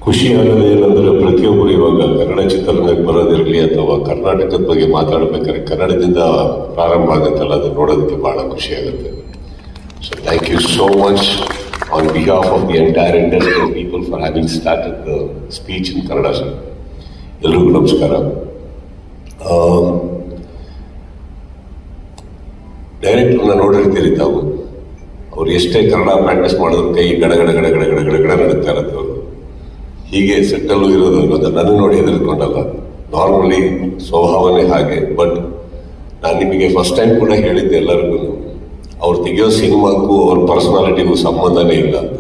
ಖುಷಿಯಾಗದೆ ಏನಂದ್ರೆ ಪ್ರತಿಯೊಬ್ಬರು ಇವಾಗ ಕನ್ನಡ ಚಿತ್ರರಂಗಕ್ಕೆ ಬರೋದಿರಲಿ ಅಥವಾ ಕರ್ನಾಟಕದ ಬಗ್ಗೆ ಮಾತಾಡಬೇಕಾದ್ರೆ ಕನ್ನಡದಿಂದ ಪ್ರಾರಂಭ ಆಗುತ್ತಲ್ಲ, ಅದು ನೋಡೋದಕ್ಕೆ ಬಹಳ ಖುಷಿ ಆಗುತ್ತೆ. So thank you so much on behalf of the entire industrial people for having started the speech in Kannada. Sir ಎಲ್ರಿಗೂ ನಮಸ್ಕಾರ. ಡೈರೆಕ್ಟರ್ನ ನೋಡಿರ್ತೀರಿ ತಾವು, ಅವ್ರು ಎಷ್ಟೇ ಕನ್ನಡ ಪ್ರಾಕ್ಟೀಸ್ ಮಾಡಿದ್ರು ಕೈ ಗಡಗಡ ಗಡಗಡ ಗಡಗಡ ಗಡ ನಡುತ್ತಾ ಇರುತ್ತೆ. ಅವರು ಹೀಗೆ ಸೆಟ್ಟಲ್ಲೂ ಇರೋದು ಅನ್ನೋದು ನನ್ನ ನೋಡಿ ಹೆದರ್ಕೊಂಡಲ್ಲ, ನಾರ್ಮಲಿ ಸ್ವಭಾವನೆ ಹಾಗೆ. ಬಟ್ ನಾನು ನಿಮಗೆ ಫಸ್ಟ್ ಟೈಮ್ ಕೂಡ ಹೇಳಿದ್ದೆ ಎಲ್ಲರಿಗೂ, ಅವ್ರು ತೆಗೆಯೋ ಸಿನಿಮಾಕ್ಕೂ ಅವ್ರ ಪರ್ಸನಾಲಿಟಿಗೂ ಸಂಬಂಧನೇ ಇಲ್ಲ ಅಂತ.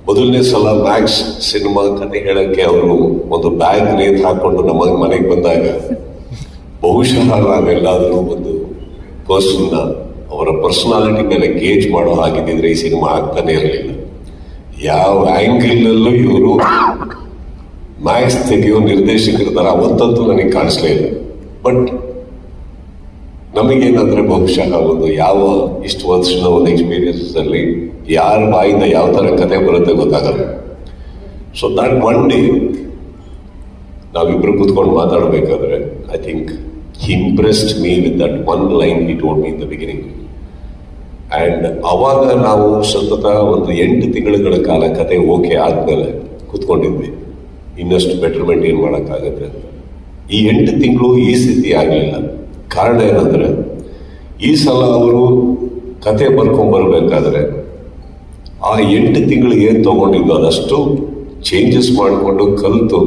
ಮೊದಲನೇ ಸಲ ಮ್ಯಾಕ್ಸ್ ಸಿನಿಮಾ ಕತೆ ಹೇಳಕ್ಕೆ ಅವರು ಒಂದು ಬ್ಯಾಗ್ ನೇತು ಹಾಕೊಂಡು ನಮ್ಮ ಮನೆಗೆ ಬಂದಾಗ ಬಹುಶಃ ನಾವೆಲ್ಲಾದರೂ ಒಂದು ಪರ್ಸನ್ನ ಅವರ ಪರ್ಸನಾಲಿಟಿ ಮೇಲೆ ಗೇಜ್ ಮಾಡೋ ಹಾಗಿದ್ದಿದ್ರೆ ಈ ಸಿನಿಮಾ ಆಗ್ತಾನೆ ಇರಲಿಲ್ಲ. ಯಾವ ಆಂಗಲ್ನಲ್ಲೂ ಇವರು ಮ್ಯಾಕ್ಸ್ ತೆಗೆಯೋ ನಿರ್ದೇಶಕರ ಥರ ಅವತ್ತಂತೂ ನನಗೆ ಕಾಣಿಸ್ಲೇ ಇಲ್ಲ. ಬಟ್ ನಮಗೇನಂದ್ರೆ ಬಹುಶಃ ಒಂದು ಯಾವ ಇಷ್ಟು ವರ್ಷದ ಒಂದು ಎಕ್ಸ್ಪೀರಿಯನ್ಸ್ ಅಲ್ಲಿ ಯಾರ ಬಾಯಿಂದ ಯಾವ ಥರ ಕತೆ ಬರುತ್ತೆ ಗೊತ್ತಾಗಲ್ಲ. ಸೊ ದಟ್ ಒನ್ ಡೇ ನಾವಿಬ್ರು ಕೂತ್ಕೊಂಡು ಮಾತಾಡಬೇಕಾದ್ರೆ I think he impressed me with that one line he told me in the beginning. And ಅವಾಗ ನಾವು ಸತತ ಒಂದು 8 ತಿಂಗಳ ಕಾಲ ಕತೆ ಓಕೆ ಆದಮೇಲೆ ಕೂತ್ಕೊಂಡಿದ್ವಿ, ಇನ್ನಷ್ಟು ಬೆಟರ್ಮೆಂಟ್ ಏನು ಮಾಡೋಕ್ಕಾಗತ್ತೆ ಅಂತ. ಈ 8 ತಿಂಗಳು ಈ ಸ್ಥಿತಿ ಆಗಲಿಲ್ಲ. ಕಾರಣ ಏನಂದರೆ, ಈ ಸಲ ಅವರು ಕತೆ ಬರ್ಕೊಂಬರ್ಬೇಕಾದ್ರೆ ಆ 8 ತಿಂಗಳು ಏನು ತೊಗೊಂಡಿದ್ದು ಅದಷ್ಟು ಚೇಂಜಸ್ ಮಾಡಿಕೊಂಡು ಕಲಿತು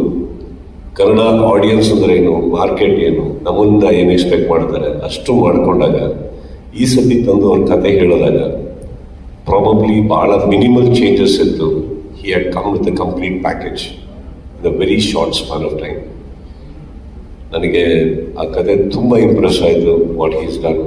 ಕನ್ನಡ ಆಡಿಯನ್ಸ್ ಅಂದ್ರೆ ಏನು, ಮಾರ್ಕೆಟ್ ಏನು, ನಮ್ಮಿಂದ ಏನು ಎಕ್ಸ್ಪೆಕ್ಟ್ ಮಾಡ್ತಾರೆ ಅಷ್ಟು ಮಾಡಿಕೊಂಡಾಗ ಈ ಸತಿ ತಂದು ಅವ್ರ ಕತೆ ಹೇಳಿದಾಗ ಪ್ರಾಬಬ್ಲಿ ಭಾಳ ಮಿನಿಮಲ್ ಚೇಂಜಸ್ ಇತ್ತು. He had come with a complete package in a very short span of time. ನನಗೆ ಆ ಕತೆ ತುಂಬ ಇಂಪ್ರೆಸ್ ಆಯಿತು, ವಾಟ್ ಈಸ್ ಡನ್.